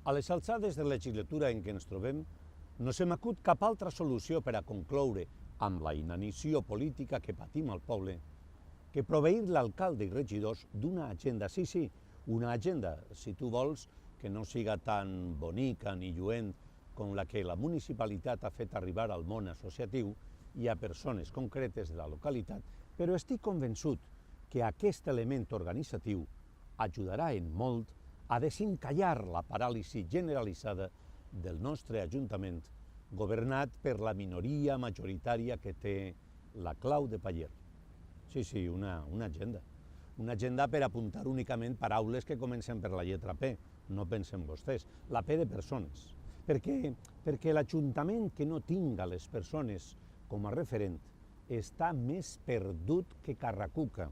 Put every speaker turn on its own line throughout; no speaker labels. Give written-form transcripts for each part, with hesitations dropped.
A les alçades de la legislatura en què ens trobem, no se m'acut cap altra solució per a concloure amb la inanició política que patim al poble que proveir l'alcalde i regidors d'una agenda, sí, una agenda, si tu vols, que no siga tan bonica ni lluent com la que la municipalitat ha fet arribar al món associatiu i a persones concretes de la localitat, però estic convençut que aquest element organitzatiu ajudarà en molt a desencallar la paràlisi generalitzada del nostre Ajuntament, governat per la minoria majoritària que té la clau de paller. Sí, una agenda. Una agenda per apuntar únicament paraules que comencen per la lletra P, no pensen vostès, la P de persones. Perquè l'Ajuntament que no tinga les persones com a referent està més perdut que Carracuca.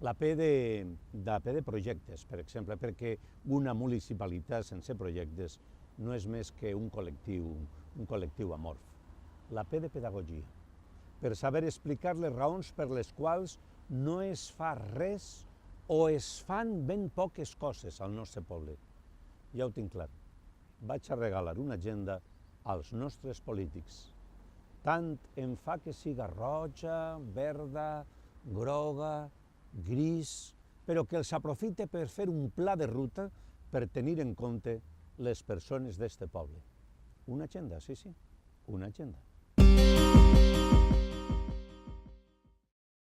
La P de projectes, per exemple, perquè una municipalitat sense projectes no és més que un col·lectiu amorf. La P de pedagogia, per saber explicar les raons per les quals no es fa res o es fan ben poques coses al nostre poble. Ja ho tinc clar. Vaig a regalar una agenda als nostres polítics. Tant em fa que siga roja, verda, groga, gris, però que els aprofite per fer un pla de ruta per tenir en compte les persones d'este poble. Una agenda, sí, una agenda.